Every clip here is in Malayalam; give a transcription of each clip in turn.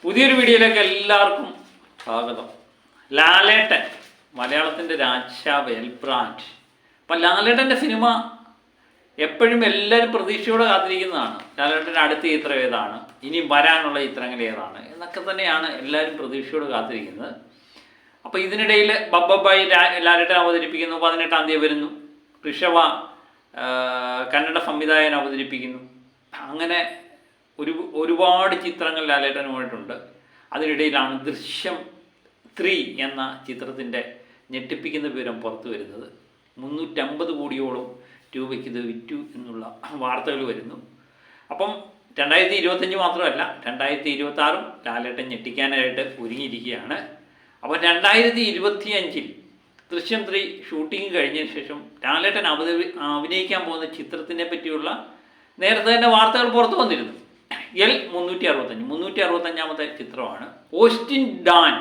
പുതിയൊരു വീഡിയോയിലേക്ക് എല്ലാവർക്കും സ്വാഗതം. ലാലേട്ടൻ മലയാളത്തിൻ്റെ രാജാവ് എൽബ്രാൻഡ്. അപ്പം ലാലേട്ടൻ്റെ സിനിമ എപ്പോഴും എല്ലാവരും പ്രതീക്ഷയോടെ കാത്തിരിക്കുന്നതാണ്. ലാലേട്ടൻ്റെ അടുത്ത ചിത്രം ഏതാണ്, ഇനി വരാനുള്ള ചിത്രങ്ങൾ ഏതാണ് എന്നൊക്കെ തന്നെയാണ് എല്ലാവരും പ്രതീക്ഷയോടെ കാത്തിരിക്കുന്നത്. അപ്പോൾ ഇതിനിടയിൽ ബബ്ബായി ലാലേട്ടൻ അവതരിപ്പിക്കുന്നു, 18-ാം തീയതി വരുന്നു. ഋഷഭ കന്നഡ സംവിധായകൻ അവതരിപ്പിക്കുന്നു. അങ്ങനെ ഒരുപാട് ചിത്രങ്ങൾ ലാലേട്ടനുമായിട്ടുണ്ട്. അതിനിടയിലാണ് ദൃശ്യം 3 എന്ന ചിത്രത്തിൻ്റെ ഞെട്ടിപ്പിക്കുന്ന വിവരം പുറത്തു വരുന്നത്. 350 കോടിയോളം രൂപയ്ക്ക് ഇത് വിറ്റു എന്നുള്ള വാർത്തകൾ വരുന്നു. അപ്പം 2025 മാത്രമല്ല, 2026 ലാലേട്ടൻ ഞെട്ടിക്കാനായിട്ട് ഒരുങ്ങിയിരിക്കുകയാണ്. അപ്പോൾ 2025 ദൃശ്യം 3 ഷൂട്ടിംഗ് കഴിഞ്ഞതിന് ശേഷം ലാലേട്ടൻ അഭിനയിക്കാൻ പോകുന്ന ചിത്രത്തിനെ പറ്റിയുള്ള നേരത്തെ തന്നെ വാർത്തകൾ പുറത്തു വന്നിരുന്നു. 365 ചിത്രമാണ്. ഓസ്റ്റിൻ ഡാൻ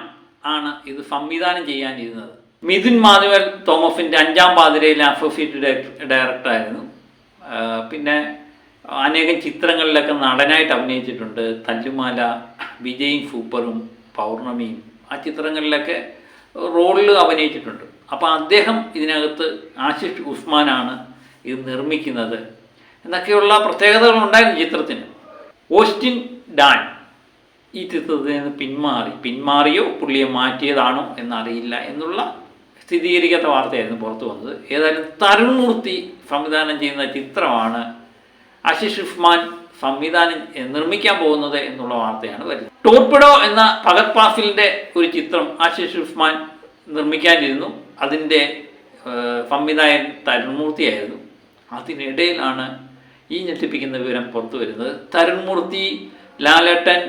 ആണ് ഇത് സംവിധാനം ചെയ്യാനിരുന്നത്. മിഥുൻ മാനുവൽ തോമസിൻ്റെ 5-ാം പാതിരയിലെ അസോസിയേറ്റ് ഡയറക്ടറായിരുന്നു. പിന്നെ അനേകം ചിത്രങ്ങളിലൊക്കെ നടനായിട്ട് അഭിനയിച്ചിട്ടുണ്ട്. തല്ലുമാല, വിജയും സൂപ്പറും പൗർണമിയും ആ ചിത്രങ്ങളിലൊക്കെ റോളിൽ അഭിനയിച്ചിട്ടുണ്ട്. അപ്പോൾ അദ്ദേഹം ഇതിനകത്ത് ആശിഷ് ഉസ്മാനാണ് ഇത് നിർമ്മിക്കുന്നത് എന്നൊക്കെയുള്ള പ്രത്യേകതകളുണ്ടായിരുന്നു ചിത്രത്തിന്. ഓസ്റ്റിൻ ഡാൻ ഈ ചിത്രത്തിൽ നിന്ന് പിന്മാറിയോ പുള്ളിയെ മാറ്റിയതാണോ എന്നറിയില്ല എന്നുള്ള സ്ഥിരീകരിക്കാത്ത വാർത്തയായിരുന്നു പുറത്തു വന്നത്. ഏതായാലും തരുൺ മൂർത്തി സംവിധാനം ചെയ്യുന്ന ചിത്രമാണ് ആശിഷ് ഉസ്മാൻ നിർമ്മിക്കാൻ പോകുന്നത് എന്നുള്ള വാർത്തയാണ് വരുന്നത്. ടോർപിഡോ എന്ന ഫഹദ് ഫാസിലിൻ്റെ ഒരു ചിത്രം ആശിഷ് ഉസ്മാൻ നിർമ്മിക്കാനിരുന്നു. അതിൻ്റെ സംവിധായകൻ തരുൺ മൂർത്തിയായിരുന്നു. അതിനിടയിലാണ് ഈ ഞെട്ടിപ്പിക്കുന്ന വിവരം പുറത്തു വരുന്നത്. തരുൺ മൂർത്തി, ലാലേട്ടൻ,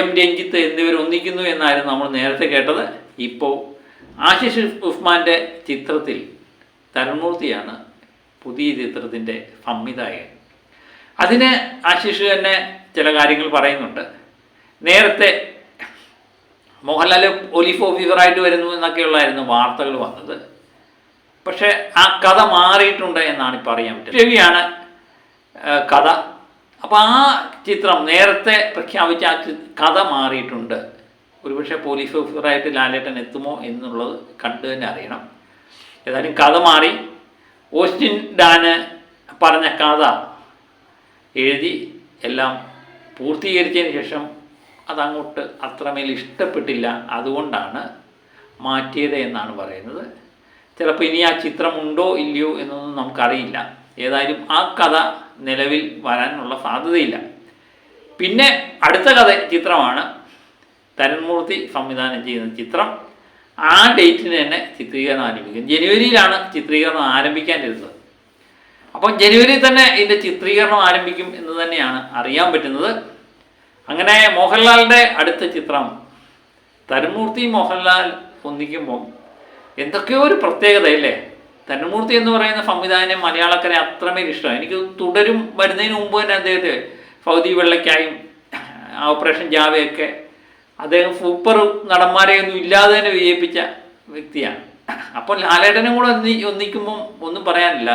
എം രഞ്ജിത്ത് എന്നിവർ ഒന്നിക്കുന്നു എന്നായിരുന്നു നമ്മൾ നേരത്തെ കേട്ടത്. ഇപ്പോൾ ആശിഷ് ഉസ്മാൻ്റെ ചിത്രത്തിൽ തരുൺ മൂർത്തിയാണ് പുതിയ ചിത്രത്തിൻ്റെ സംവിധായകൻ. അതിന് ആശിഷ് തന്നെ ചില കാര്യങ്ങൾ പറയുന്നുണ്ട്. നേരത്തെ മോഹൻലാൽ പോലീസ് ഓഫീസറായിട്ട് വരുന്നു എന്നൊക്കെയുള്ളായിരുന്നു വാർത്തകൾ വന്നത്. പക്ഷേ ആ കഥ മാറിയിട്ടുണ്ട് എന്നാണ് ഇപ്പോൾ അറിയാൻ പറ്റുന്നത്. രവിയാണ് കഥ. അപ്പോൾ ആ ചിത്രം നേരത്തെ പ്രഖ്യാപിച്ച ആ കഥ മാറിയിട്ടുണ്ട്. ഒരുപക്ഷെ പോലീസ് ഓഫീസറായിട്ട് ലാലേട്ടൻ എത്തുമോ എന്നുള്ളത് കണ്ടു തന്നെ അറിയണം. ഏതായാലും കഥ മാറി. ഓസ്റ്റിൻ ഡാന് പറഞ്ഞ കഥ എഴുതി എല്ലാം പൂർത്തീകരിച്ചതിന് ശേഷം അതങ്ങോട്ട് അത്രമേൽ ഇഷ്ടപ്പെട്ടില്ല, അതുകൊണ്ടാണ് മാറ്റിയത് എന്നാണ് പറയുന്നത്. ചിലപ്പോൾ ഇനി ആ ചിത്രമുണ്ടോ ഇല്ലയോ എന്നൊന്നും നമുക്കറിയില്ല. ഏതായാലും ആ കഥ നിലവിൽ വരാനുള്ള സാധ്യതയില്ല. പിന്നെ അടുത്ത ചിത്രമാണ് തരുൺ മൂർത്തി സംവിധാനം ചെയ്യുന്ന ചിത്രം. ആ ഡേറ്റിന് തന്നെ ചിത്രീകരണം ആരംഭിക്കും. ജനുവരിയിലാണ് ചിത്രീകരണം ആരംഭിക്കാനിരുന്നത്. അപ്പം ജനുവരിയിൽ തന്നെ ഇതിൻ്റെ ചിത്രീകരണം ആരംഭിക്കും എന്ന് തന്നെയാണ് അറിയാൻ പറ്റുന്നത്. അങ്ങനെ മോഹൻലാലിൻ്റെ അടുത്ത ചിത്രം തരുൺ മൂർത്തി മോഹൻലാൽ ഒന്നിക്കുമ്പം എന്തൊക്കെയോ ഒരു പ്രത്യേകതയല്ലേ. തരുൺ മൂർത്തി എന്ന് പറയുന്ന സംവിധാനം മലയാളക്കരെ അത്രമേൽ ഇഷ്ടമാണ്. എനിക്ക് തുടരും വരുന്നതിന് മുമ്പ് തന്നെ അദ്ദേഹത്തെ ഫൗദി വെള്ളയ്ക്കായും ഓപ്പറേഷൻ ജാവയൊക്കെ അദ്ദേഹം സൂപ്പർ നടന്മാരെയൊന്നും ഇല്ലാതെ തന്നെ വിജയിപ്പിച്ച വ്യക്തിയാണ്. അപ്പോൾ ലാലേട്ടനും കൂടെ ഒന്നിക്കുമ്പം ഒന്നും പറയാനില്ല.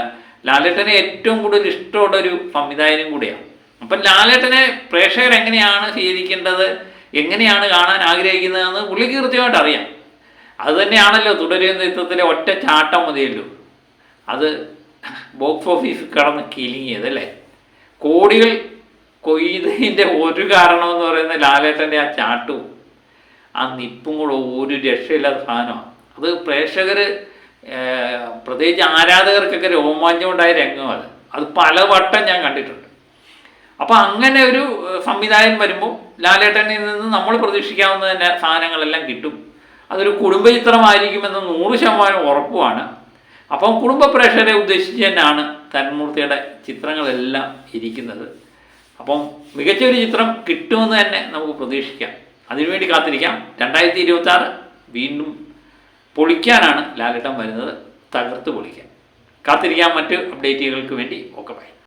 ലാലേട്ടനെ ഏറ്റവും കൂടുതൽ ഇഷ്ടമുള്ള ഒരു സംവിധായകനും കൂടെയാണ്. അപ്പം ലാലേട്ടനെ പ്രേക്ഷകർ എങ്ങനെയാണ് സ്വീകരിക്കേണ്ടത്, എങ്ങനെയാണ് കാണാൻ ആഗ്രഹിക്കുന്നതെന്ന് പുള്ളിക്ക് കൃത്യമായിട്ട് അറിയാം. അതുതന്നെയാണല്ലോ തുടരുന്ന ചിത്രത്തിലെ ഒറ്റ ചാട്ടം മതിയല്ലോ അത് ബോക്സ് ഓഫീസ് കടന്ന് കിലിങ്ങിയതല്ലേ. കോടികൾ കൊയ്തതിൻ്റെ ഒരു കാരണമെന്ന് പറയുന്ന ലാലേട്ടൻ്റെ ആ ചാട്ടവും ആ നിപ്പും കൂടെ ഒരു രക്ഷയില്ലാത്ത സാധനമാണ്. അത് പ്രേക്ഷകർ പ്രത്യേകിച്ച് ആരാധകർക്കൊക്കെ രോമാഞ്ചമുണ്ടായ രംഗമാണ്. അത് പലവട്ടം ഞാൻ കണ്ടിട്ടുണ്ട്. അപ്പോൾ അങ്ങനെ ഒരു സംവിധായകൻ വരുമ്പോൾ ലാലേട്ടനിൽ നിന്ന് നമ്മൾ പ്രതീക്ഷിക്കാവുന്ന തന്നെ സാധനങ്ങളെല്ലാം കിട്ടും. അതൊരു കുടുംബ ചിത്രമായിരിക്കുമെന്ന് 100% ഉറപ്പുമാണ്. അപ്പം കുടുംബ പ്രേക്ഷകരെ ഉദ്ദേശിച്ച് തന്നെയാണ് തരുൺ മൂർത്തിയുടെ ചിത്രങ്ങളെല്ലാം ഇരിക്കുന്നത്. അപ്പം മികച്ചൊരു ചിത്രം കിട്ടുമെന്ന് തന്നെ നമുക്ക് പ്രതീക്ഷിക്കാം. അതിനുവേണ്ടി കാത്തിരിക്കാം. 2026 വീണ്ടും പൊളിക്കാനാണ് ലാലേട്ടൻ വരുന്നത്, തകർത്ത് പൊളിക്കാൻ. കാത്തിരിക്കാം മറ്റ് അപ്ഡേറ്റുകൾക്ക് വേണ്ടി. Okay, by.